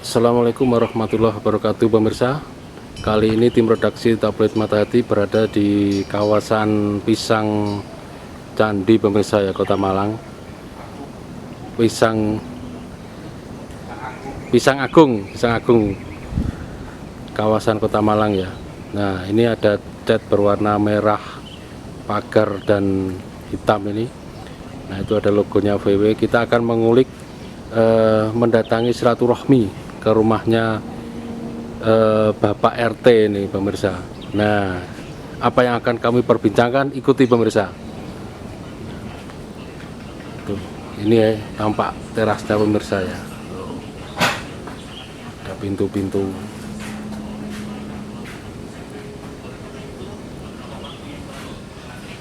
Assalamualaikum warahmatullahi wabarakatuh pemirsa. Kali ini tim redaksi Tabloid Mata Hati berada di kawasan Pisang Candi pemirsa ya, Kota Malang. Pisang Agung kawasan Kota Malang ya. Nah, ini ada cat berwarna merah pagar dan hitam ini. Nah, itu ada logonya VW. Kita akan mengulik mendatangi silaturahmi ke rumahnya Bapak RT ini pemirsa. Nah, apa yang akan kami perbincangkan, ikuti pemirsa. Tuh, ini ya tampak terasnya pemirsa ya. Ada pintu-pintu.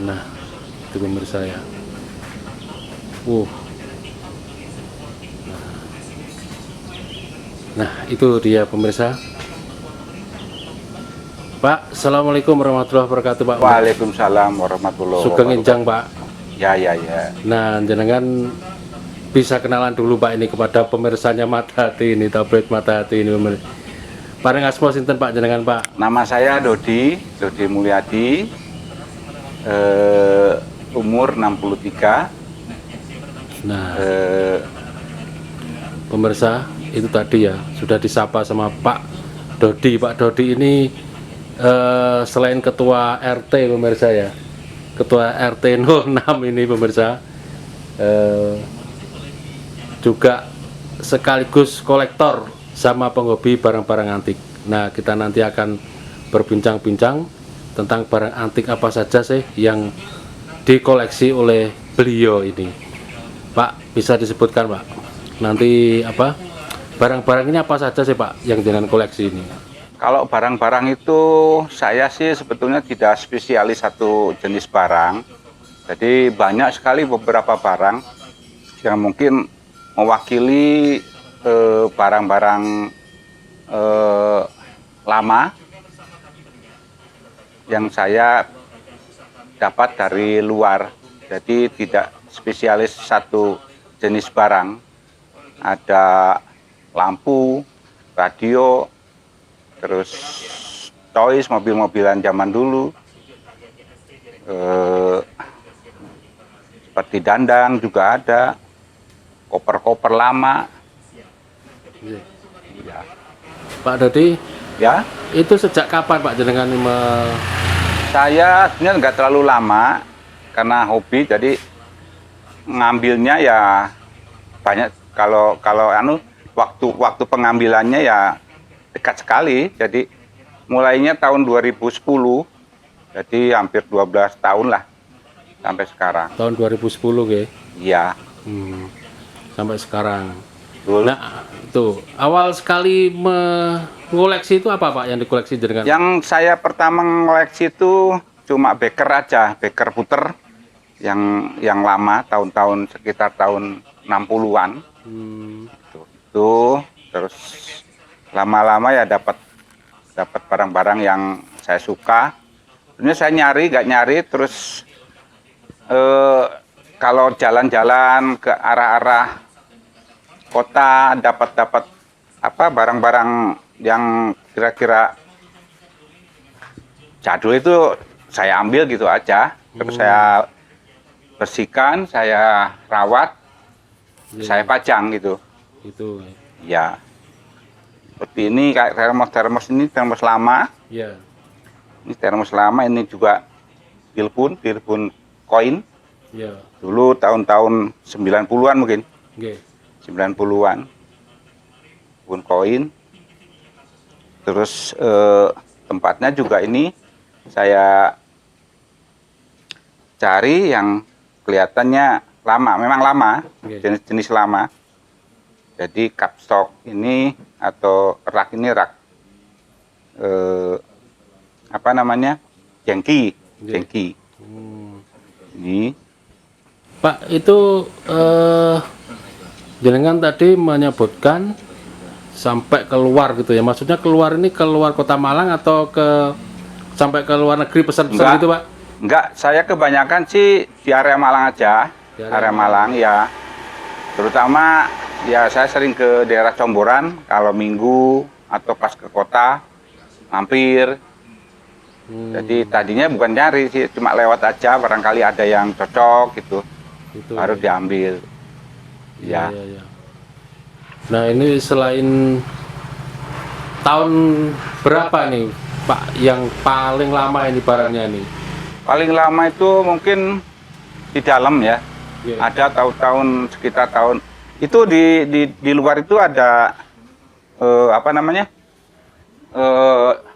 Nah, itu pemirsa ya. Nah, itu dia pemirsa. Pak, Assalamualaikum warahmatullahi wabarakatuh Pak. Waalaikumsalam warahmatullahi Sugeng wabarakatuh. Enjang Pak. Ya. Nah, jenengan bisa kenalan dulu Pak ini kepada pemirsanya Mata Hati ini, Tabloid Mata Hati ini pemirsa. Paling asma sinten Pak jenengan Pak? Nama saya Dodi Mulyadi, umur 63. Nah, pemirsa itu tadi ya sudah disapa sama Pak Dodi. Pak Dodi ini selain ketua RT pemirsa ya, ketua RT 06 ini pemirsa, juga sekaligus kolektor sama penghobi barang-barang antik. Nah, kita nanti akan berbincang-bincang tentang barang antik apa saja sih yang dikoleksi oleh beliau ini. Pak, bisa disebutkan Pak, nanti apa barang-barang ini apa saja sih Pak yang dengan koleksi ini? Kalau barang-barang itu saya sih sebetulnya tidak spesialis satu jenis barang. Jadi banyak sekali beberapa barang yang mungkin mewakili barang-barang lama yang saya dapat dari luar. Jadi tidak spesialis satu jenis barang. Ada lampu, radio, terus toys, mobil-mobilan zaman dulu, seperti dandang juga ada, koper-koper lama. Ya. Pak Dodi, Ya, itu sejak kapan Pak jenengan saya sebenarnya nggak terlalu lama karena hobi, jadi ngambilnya ya banyak. Kalau waktu pengambilannya ya dekat sekali. Jadi mulainya tahun 2010, jadi hampir 12 tahun lah sampai sekarang. tahun 2010 ya? Iya. Sampai sekarang. Betul. Nah, itu awal sekali mengoleksi itu apa Pak yang dikoleksi jenengan? Yang saya pertama ngoleksi itu cuma beker aja, beker puter yang lama, tahun-tahun sekitar tahun 60-an. Itu terus lama-lama ya dapat barang-barang yang saya suka. Sebenarnya saya nggak nyari, terus kalau jalan-jalan ke arah-arah kota dapat apa barang-barang yang kira-kira jadul itu saya ambil gitu aja. Terus saya bersihkan, saya rawat, saya pajang gitu. Itu. Ya. Seperti ini kayak termos ini termos lama. Ya. Ini termos lama, ini juga telepon koin. Ya. Dulu tahun-tahun 90-an mungkin. Oke. 90-an. Telepon koin. Terus tempatnya juga ini saya cari yang kelihatannya lama, memang lama, jenis-jenis lama. Jadi kapstok ini atau rak ini rak apa namanya, jengki. Ini Pak, itu jenengan tadi menyebutkan sampai keluar gitu ya, maksudnya keluar ini keluar Kota Malang atau sampai ke luar negeri pesan-pesan gitu Pak? Enggak, saya kebanyakan sih di area Malang aja, area Malang ya. Terutama ya saya sering ke daerah Comboran kalau minggu atau pas ke kota mampir. Jadi tadinya bukan nyari sih, cuma lewat aja, barangkali ada yang cocok gitu, Itu baru diambil. ya, Ya, ya, ya. Nah ini selain tahun berapa nih Pak yang paling lama ini barangnya nih? paling lama itu mungkin di dalam ya. Iya. Ada tahun-tahun sekitar tahun itu di luar itu ada apa namanya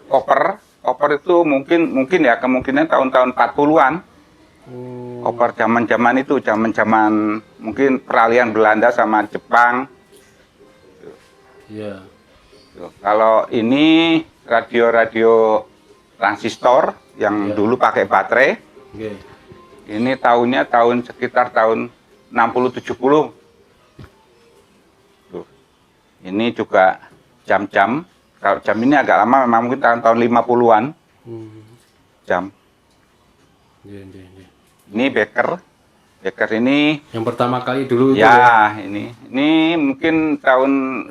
koper itu mungkin ya kemungkinan tahun-tahun 40-an. Koper zaman-zaman itu zaman-zaman mungkin peralihan Belanda sama Jepang. Iya. Tuh, kalau ini radio-radio transistor yang dulu pakai baterai, Oke. ini tahunnya sekitar tahun 60-70. Tuh. Ini juga jam-jam. Kalau jam ini agak lama, memang mungkin tahun-tahun 50-an. Jam. Iya, iya, iya. Ini beker. Beker ini Yang pertama kali dulu itu ya, ini mungkin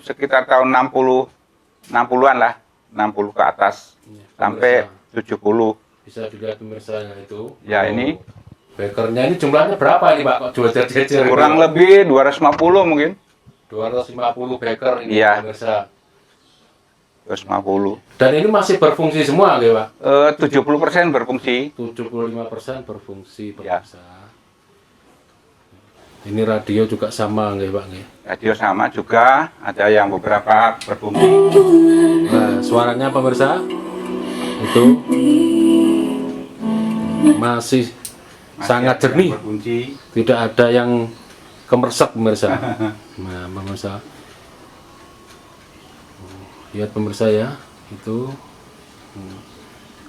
sekitar tahun 60-an lah, 60 ke atas sampai 70. bisa dilihat pemirsa itu. Ya, ini. Bekernya ini jumlahnya berapa ini Pak? Kok jual jejer? Kurang lebih 250 mungkin. 250 beker ini Iya. pemirsa. 250. Dan ini masih berfungsi semua nggih Pak? 70% berfungsi. 75% berfungsi Ya. pemirsa. Ini radio juga sama nggih Pak nggih. Radio sama juga, ada yang beberapa berfungsi. Nah, suaranya pemirsa itu masih sangat ada yang jernih, berfungsi. tidak ada yang kemersek pemirsa. Nah, pemirsa, lihat pemirsa ya, itu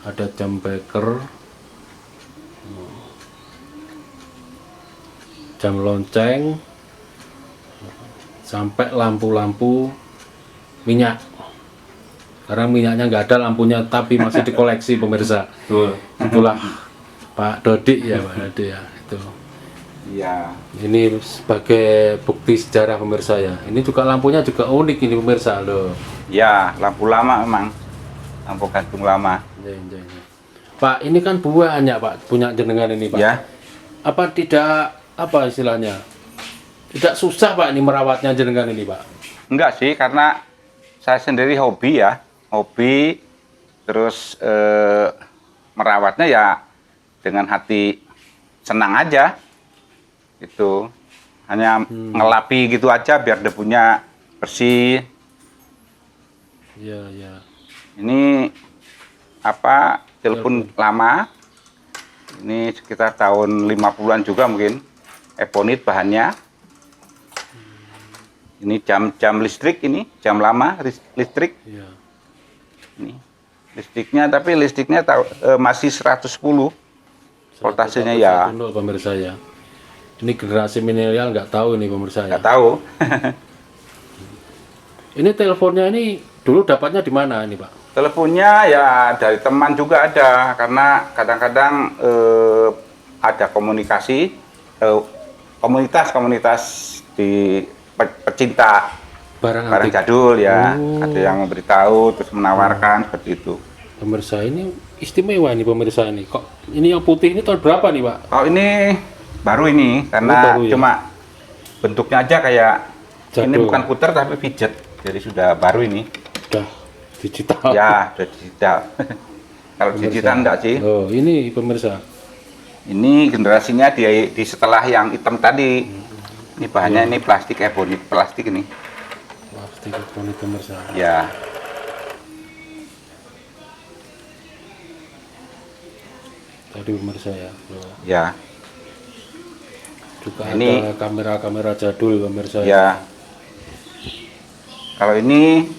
ada jam beker, jam lonceng, sampai lampu-lampu minyak. Sekarang minyaknya nggak ada, lampunya tapi masih dikoleksi pemirsa. Itulah Pak Dodik ya Pak Dodik ya itu. Iya. Ini sebagai bukti sejarah pemirsa ya. Ini juga lampunya juga unik ini pemirsa loh. Ya, lampu lama memang. Lampu gantung lama. Ya, ya, ya. Pak, ini kan banyak Pak punya jenengan ini Pak. Ya. Apa tidak apa istilahnya? Tidak susah Pak ini merawatnya jenengan ini Pak? Enggak sih, karena saya sendiri hobi ya. Hobi, terus merawatnya ya dengan hati senang aja. Itu hanya ngelapi gitu aja biar debunya bersih. Iya, iya. Ini apa telepon lama. Ini sekitar tahun 50-an juga mungkin. Ebonit bahannya. Ini jam listrik ini, jam lama listrik. Iya. Ini listriknya, tapi listriknya masih 110. Voltasenya ya 110 pemirsa ya. Ini generasi milenial nggak tahu ini pemirsa ya. nggak tahu. Ini teleponnya ini dulu dapatnya di mana ini Pak? Teleponnya ya dari teman juga ada, karena kadang-kadang ada komunikasi komunitas di pecinta Barang barang antik. jadul ya. Oh. Ada yang memberitahu terus menawarkan seperti itu. Pemirsa ini istimewa ini pemirsa ini. Kok ini yang putih ini tahun berapa nih Pak? Oh, ini baru ini karena baru ya? cuma bentuknya aja kayak ini Jadul. bukan puter tapi pijet. Jadi sudah baru ini. Udah digital. Ya, sudah digital. Kalau Pemirsa. digital enggak sih. Oh, ini pemirsa. Ini generasinya di setelah yang hitam tadi. Ini bahannya ini plastik ebonit, plastik ini. Plastik elektronik pemirsa. Ya, Tadi pemirsa ya. Loh. ya, Juga Ini- ada kamera-kamera jadul pemirsa. ya. Kalau ini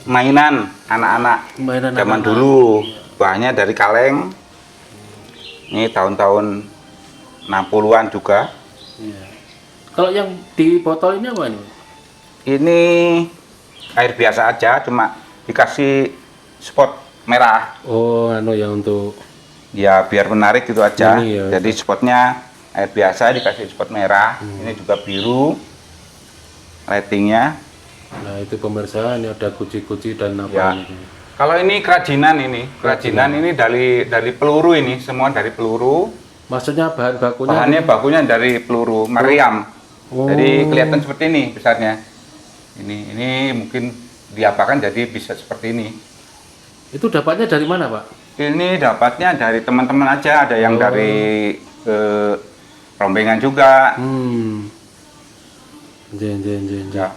mainan anak-anak Mainan zaman anak-anak. dulu. Bahannya dari kaleng. Ini tahun-tahun 60-an juga. Iya. Kalau yang di botol ini apa ini? Ini air biasa aja, cuma dikasih spot merah. Oh, anu ya untuk Ya biar menarik gitu aja. Ini ya. Jadi spotnya air biasa dikasih spot merah. Ini juga biru lightingnya. Nah itu pemirsa, ini ada guci-guci dan apa Ya. ini? Kalau ini kerajinan ini dari peluru, ini semua dari peluru. Maksudnya bahan bakunya? Bakunya dari peluru meriam. Oh. Jadi kelihatan seperti ini besarnya. Ini mungkin diapakan jadi bisa seperti ini. Itu dapatnya dari mana, Pak? Ini dapatnya dari teman-teman aja, ada yang dari rombengan juga. Ya.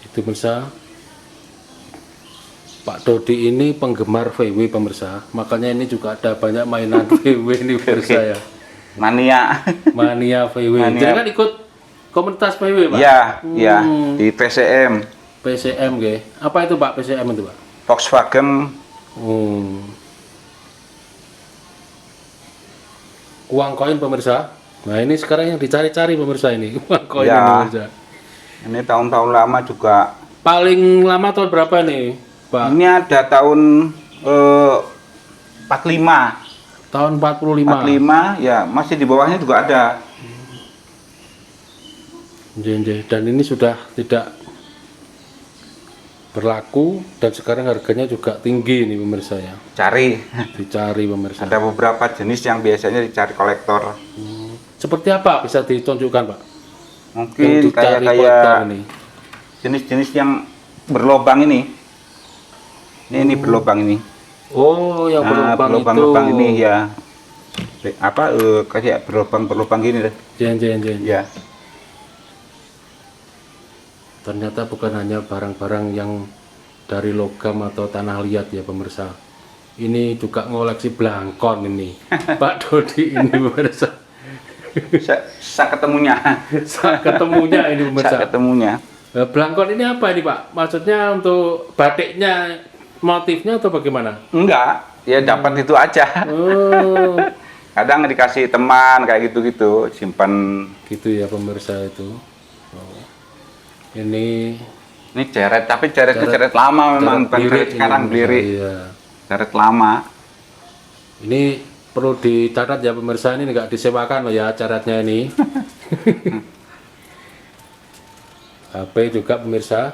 Itu pemirsa. Pak Dodi ini penggemar VW pemirsa, makanya ini juga ada banyak mainan VW ini pemirsa ya. Mania. Mania VW. Mania. Jadi kan ikut komunitas VW, Pak? Iya, iya, di PCM. PCM, ge. Apa itu Pak PCM itu, Pak? Volkswagen. Uang koin pemirsa. Nah ini sekarang yang dicari-cari pemirsa ini, uang koin Ya. ini pemirsa. Ini tahun-tahun lama juga. Paling lama tahun berapa nih, Pak? Ini ada tahun 45. Tahun 45. 45, ya masih di bawahnya juga ada. Dan ini sudah tidak berlaku dan sekarang harganya juga tinggi nih pemirsa ya. Cari. Dicari pemirsa. Ada beberapa jenis yang biasanya dicari kolektor. Seperti apa bisa ditunjukkan, Pak? Mungkin kolektor kayak ini. jenis-jenis yang berlobang ini. Ini berlobang ini. Oh, yang berlubang itu. Berlubang ini ya. Apa kayak berlubang gini deh. Jen. Ya. Ternyata bukan hanya barang-barang yang dari logam atau tanah liat ya pemirsa. Ini juga ngoleksi blangkon ini. Pak Dodi ini pemirsa. Saya ketemunya. Saya ketemunya ini pemirsa. Saya ketemunya. Blangkon ini apa ini, Pak? Maksudnya untuk batiknya, motifnya atau bagaimana? Enggak, ya dapat itu aja. Oh, Kadang dikasih teman kayak gitu-gitu, simpan. gitu ya pemirsa itu. Oh. Ini Ceret, tapi ceret itu ceret lama memang, bukan ceret sekarang belirik. Iya. Ceret lama. Ini perlu dicatat ya pemirsa, ini nggak disewakan loh ya caratnya ini. HP juga pemirsa.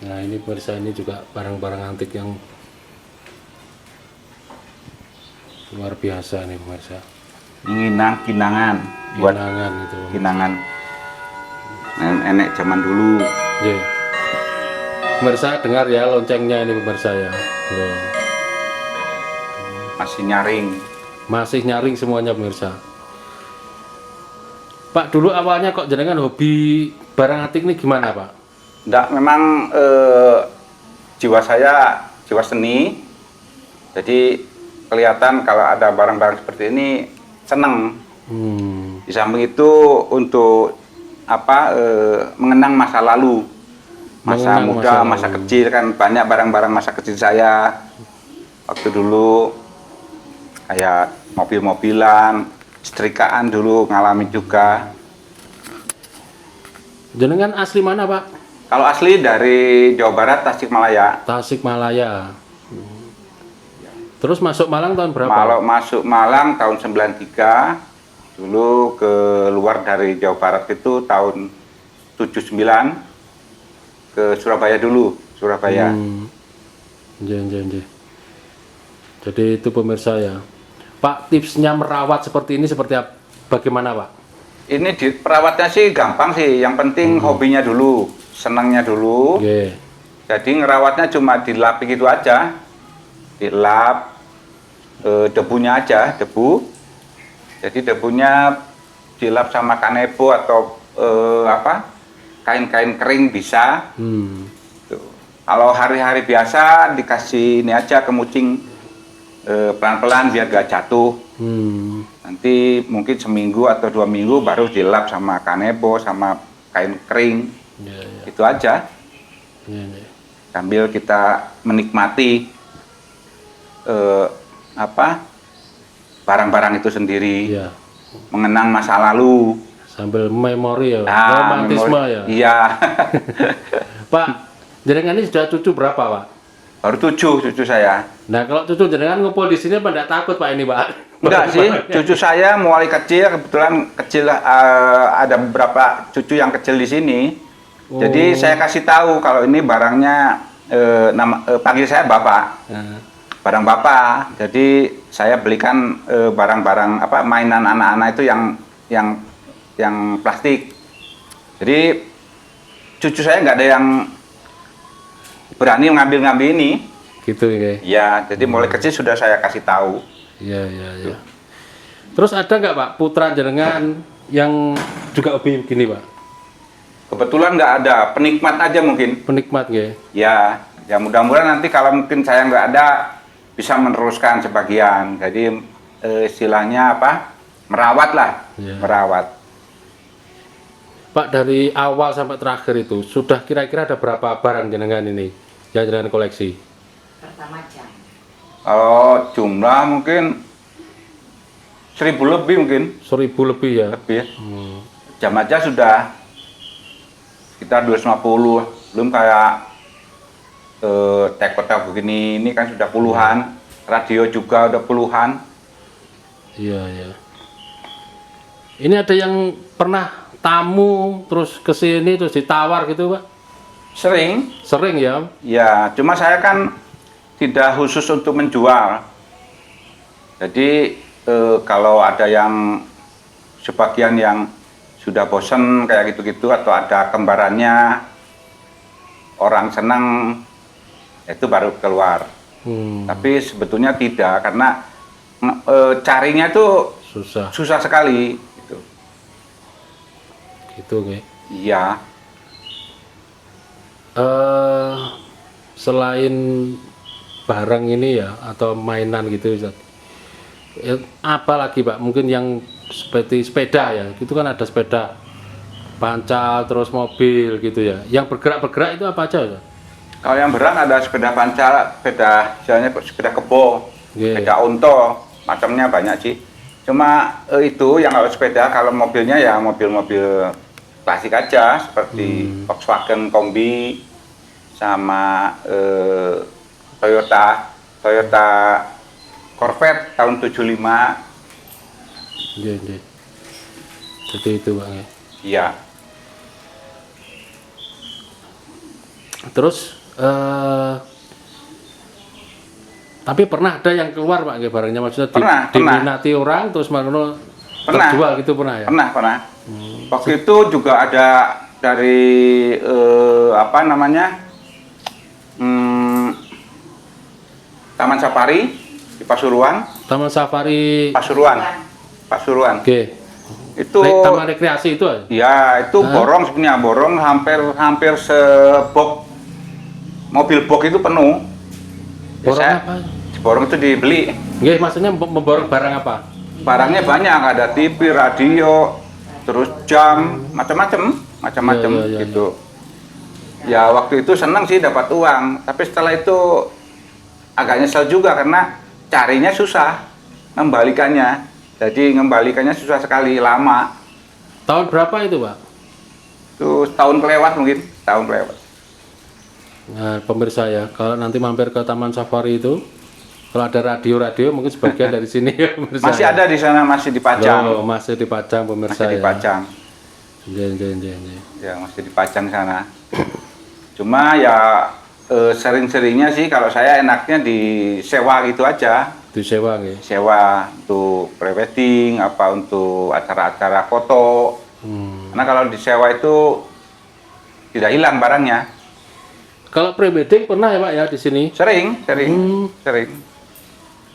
Nah ini pemirsa, ini juga barang-barang antik yang luar biasa nih pemirsa. Kinangan buat Kinangan itu. kinangan nenek zaman dulu. Iya. Pemirsa dengar ya loncengnya ini pemirsa ya. Loh. Masih nyaring. Masih nyaring semuanya pemirsa. Pak, dulu awalnya kok jenengan hobi barang antik ini gimana, Pak? Enggak, memang jiwa saya jiwa seni. Jadi kelihatan kalau ada barang-barang seperti ini seneng. Di samping itu untuk mengenang masa lalu, masa muda, masa kecil, kan banyak barang-barang masa kecil saya waktu dulu, kayak mobil-mobilan, setrikaan dulu ngalamin juga. Jenengan asli mana, Pak? Kalau asli dari Jawa Barat, Tasikmalaya. Tasikmalaya. Terus masuk Malang tahun berapa? Kalau masuk Malang tahun 93, dulu keluar dari Jawa Barat itu tahun 79, ke Surabaya dulu, Surabaya. Jadi itu pemirsa ya. Pak, tipsnya merawat seperti ini seperti apa? Bagaimana, Pak? Ini perawatnya sih gampang sih, yang penting hobinya dulu, senangnya dulu. Yeah. Jadi ngerawatnya cuma dilap gitu aja, dilap debunya aja, debu. Jadi debunya dilap sama kanebo atau kain-kain kering bisa. Tuh. Kalau hari-hari biasa dikasih ini aja kemucing pelan-pelan biar gak jatuh. Nanti mungkin seminggu atau 2 minggu baru dilap sama kanebo sama kain kering. Itu aja. Sambil kita menikmati barang-barang itu sendiri. Mengenang masa lalu. Sambil memori ya, romantisme ya. Iya. Pak, jenengan ini sudah cucu berapa, Pak? Baru 7 cucu saya. Nah, kalau cucu jenengan ngumpul di sini apa enggak takut Pak ini, Pak? Enggak sih, cucu saya mulai kecil, kebetulan kecil ada beberapa cucu yang kecil di sini. Jadi saya kasih tahu kalau ini barangnya panggil saya Bapak. Barang Bapak. Jadi saya belikan barang-barang apa mainan anak-anak itu yang plastik. Jadi cucu saya nggak ada yang berani ngambil-ngambil ini. Gitu ya. Ya, jadi mulai kecil sudah saya kasih tahu. Iya, iya, iya. Terus ada nggak Pak putra jenengan yang juga hobi begini Pak? Kebetulan nggak ada, penikmat aja mungkin. Penikmat ya? Ya mudah-mudahan nanti kalau mungkin saya nggak ada bisa meneruskan sebagian. Jadi istilahnya apa? Merawat lah, Ya. merawat. Pak, dari awal sampai terakhir itu sudah kira-kira ada berapa barang jenengan ini yang jenengan koleksi? Pertama jam. Kalau jumlah mungkin 1000 lebih mungkin. 1000 lebih ya? Lebih ya. Jam aja sudah sekitar 250, belum kayak teko-teko begini, ini kan sudah puluhan. Radio juga udah puluhan. Iya, iya. Ini ada yang pernah tamu terus ke sini terus ditawar gitu Pak? Sering. Sering ya? Ya, cuma saya kan tidak khusus untuk menjual. Jadi kalau ada yang sebagian yang sudah bosen kayak gitu-gitu atau ada kembarannya orang senang itu baru keluar. Tapi sebetulnya tidak karena carinya itu susah sekali. Gitu. Gitu oke. Iya. Selain barang ini ya atau mainan gitu Ustaz. Apa lagi Pak? Mungkin yang seperti sepeda ya. Itu kan ada sepeda pancal terus mobil gitu ya. Yang bergerak-bergerak itu apa aja Ustaz? Kalau yang berat ada sepeda pancal, sepeda kebo, Yeah. sepeda onto, macamnya banyak sih. Cuma itu yang kalau sepeda, kalau mobilnya ya mobil-mobil klasik aja seperti Volkswagen Kombi sama Toyota Corvette tahun 75. Iya, iya. Jadi itu Pak ya. Iya. Terus tapi pernah ada yang keluar Pak barangnya maksudnya diminati orang terus malah terjual gitu pernah ya? Pernah. Waktu itu juga ada dari apa namanya Taman Safari di Pasuruan. Taman Safari Pasuruan. Oke. Itu taman rekreasi itu aja? Ya, itu borong sebenarnya, borong hampir sebok mobil box itu penuh. Borong apa? Borong itu dibeli. Nggih, maksudnya memborong barang apa? Barangnya banyak, ada TV, radio, terus jam, macam-macam Ya. gitu. Ya, waktu itu senang sih dapat uang, tapi setelah itu agak nyesel juga karena carinya susah, mengembalikannya. Jadi mengembalikannya susah sekali, lama. Tahun berapa itu, Pak? Itu tahun kelewat mungkin, tahun kelewat. Nah, pemirsa ya, kalau nanti mampir ke Taman Safari itu, kalau ada radio mungkin sebagian dari sini ya, pemirsa. Masih ada di sana, masih dipajang. Oh, masih dipajang pemirsa masih dipajang. Ya, Ya, masih dipajang sana. Cuma ya sering-seringnya sih kalau saya enaknya disewa gitu aja. Disewa nggih. Sewa untuk prewedding, apa untuk acara-acara foto. Karena kalau disewa itu tidak hilang barangnya. Kalau prewedding pernah ya Pak ya di sini? Sering.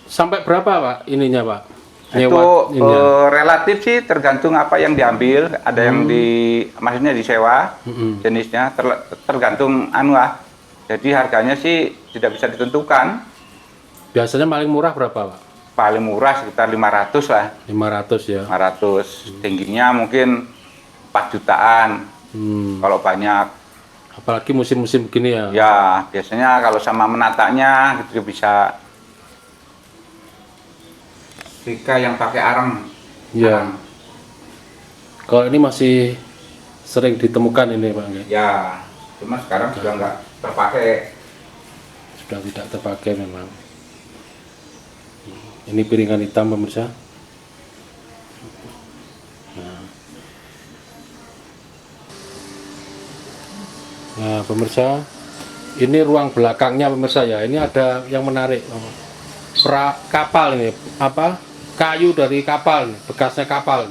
Sampai berapa Pak ininya Pak? Itu relatif sih tergantung apa yang diambil. Ada yang maksudnya disewa jenisnya tergantung lah. Jadi harganya sih tidak bisa ditentukan. Biasanya paling murah berapa Pak? Paling murah sekitar 500 lah. 500 ya. 500. Tingginya mungkin 4 jutaan. Kalau banyak. Apalagi musim-musim begini ya. Ya, biasanya kalau sama menatanya gitu bisa. Jika yang pakai arang. Iya. Kalau ini masih sering ditemukan ini Pak. Ya, cuma sekarang sudah nggak terpakai. sudah tidak terpakai memang. Ini piringan hitam pemirsa. Nah pemirsa, ini ruang belakangnya pemirsa ya. Ini ada yang menarik. Kapal ini apa? Kayu dari kapal, bekasnya kapal.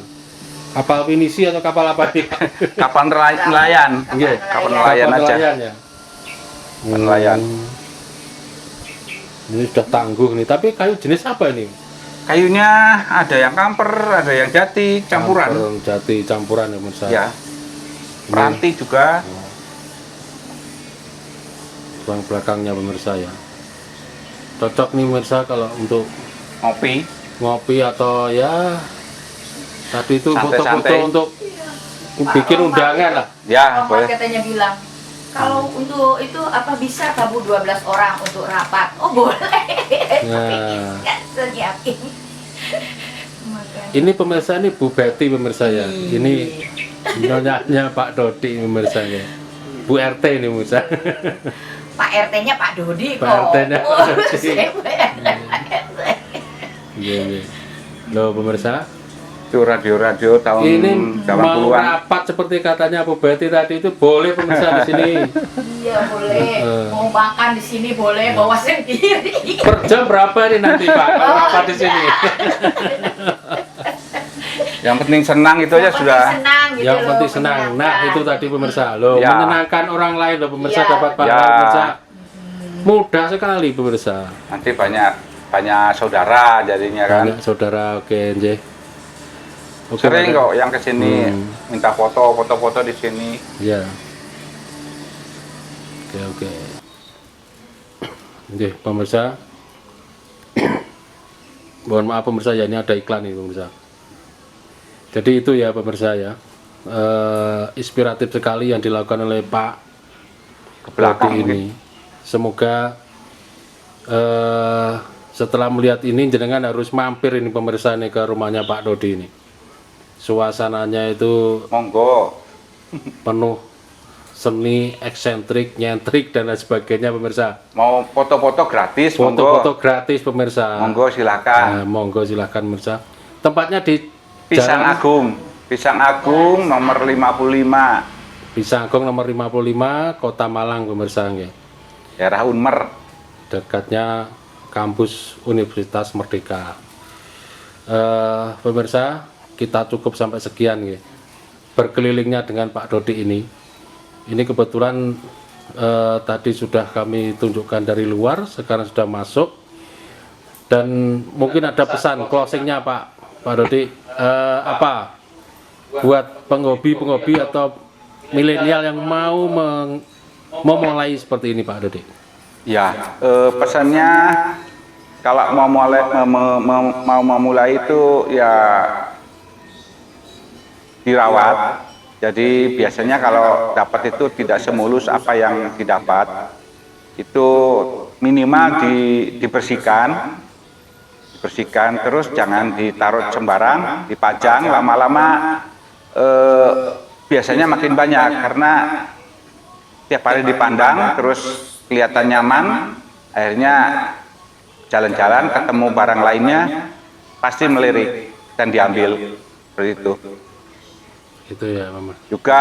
Kapal pinisi atau kapal apa ini? Kapal nelayan. Iya, Kapal nelayan aja. Ya. Nelayan. Ini sudah tangguh nih. Tapi kayu jenis apa ini? Kayunya ada yang kamper, ada yang jati, campuran. Kamper, jati, campuran ya pemirsa. Ya. Ranti juga. Ruang belakangnya pemirsa ya. Cocok nih pemirsa kalau untuk ngopi atau ya tadi itu foto-foto untuk bikin undangan lah. Ya, boleh. Katanya bilang kalau untuk itu apa bisa kamu 12 orang untuk rapat? Oh boleh. Nah, Siapin. ini pemirsa, ini Bu Betty pemirsa ya. Ini nyonyanya Pak Dodi pemirsa ya. Bu RT ini pemirsa. Pak RT-nya Pak Dodi kok. Pak RT-nya Pak Dodi. Saya Iya. Loh pemirsa, Itu radio-radio tahun ini mau 80-an. rapat seperti katanya Bu Betty tadi itu boleh pemirsa di sini. Iya boleh. Mau makan di sini boleh, bawa sendiri. Per jam berapa ini nanti Pak kalau rapat di sini? Yang penting senang itu aja sudah. Senang gitu Yang loh, penting senang. Nah menyenangkan. itu tadi pemirsa loh, Ya. menyenangkan orang lain loh pemirsa, Ya. dapat pahala Ya. pemirsa. Mudah sekali pemirsa. Nanti banyak saudara jadinya kan. Banyak saudara, oke nggih. Oke, Sering Pak. kok yang kesini minta foto-foto di sini. Iya. Oke. Nggih, pemirsa. Mohon maaf pemirsa ya, ini ada iklan nih pemirsa. Jadi itu ya pemirsa ya. Inspiratif sekali yang dilakukan oleh Pak Ke belakang Dodi ini. Semoga setelah melihat ini jenengan harus mampir ini pemirsa ini ke rumahnya Pak Dodi ini. Suasananya itu Monggo. penuh seni, eksentrik, nyentrik dan lain sebagainya pemirsa. Mau foto-foto gratis, Foto-foto monggo. gratis pemirsa. Monggo silakan. Nah, monggo silakan pemirsa. Tempatnya di Pisang Jalan Agung. Pisang Agung nomor 55. Pisang Agung nomor 55, Kota Malang pemirsa nggih. Daerah Unmer. Dekatnya kampus Universitas Merdeka. Pemirsa, kita cukup sampai sekian nggih. Berkelilingnya dengan Pak Dodi ini. Ini kebetulan tadi sudah kami tunjukkan dari luar, sekarang sudah masuk. Dan mungkin ada pesan closingnya Pak Dodi, apa buat penghobi atau milenial yang mau memulai seperti ini Pak Dodi? Ya, pesannya kalau mau memulai itu ya dirawat. Jadi biasanya kalau dapat itu tidak semulus apa yang didapat. Itu minimal dibersihkan terus jangan ditaruh sembarang, dipajang lama-lama biasanya makin banyak karena tiap hari dipandang terus kelihatan nyaman, akhirnya jalan-jalan ketemu barang lainnya pasti melirik dan diambil seperti itu. Itu ya Mama. Juga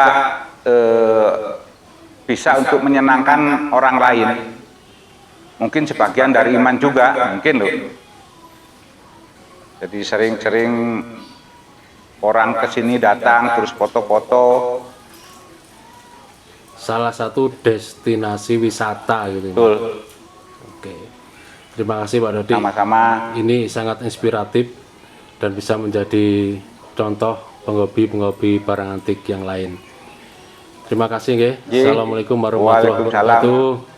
bisa untuk menyenangkan orang lain. Mungkin sebagian dari iman juga, mungkin loh. Jadi sering-sering orang kesini datang terus foto-foto. Salah satu destinasi wisata gitu. Betul. Oke. Terima kasih Pak Dodi. Sama-sama. Ini sangat inspiratif dan bisa menjadi contoh penghobi barang antik yang lain. Terima kasih nggih. Ye. Assalamualaikum warahmatullahi Waalaikumsalam. wabarakatuh.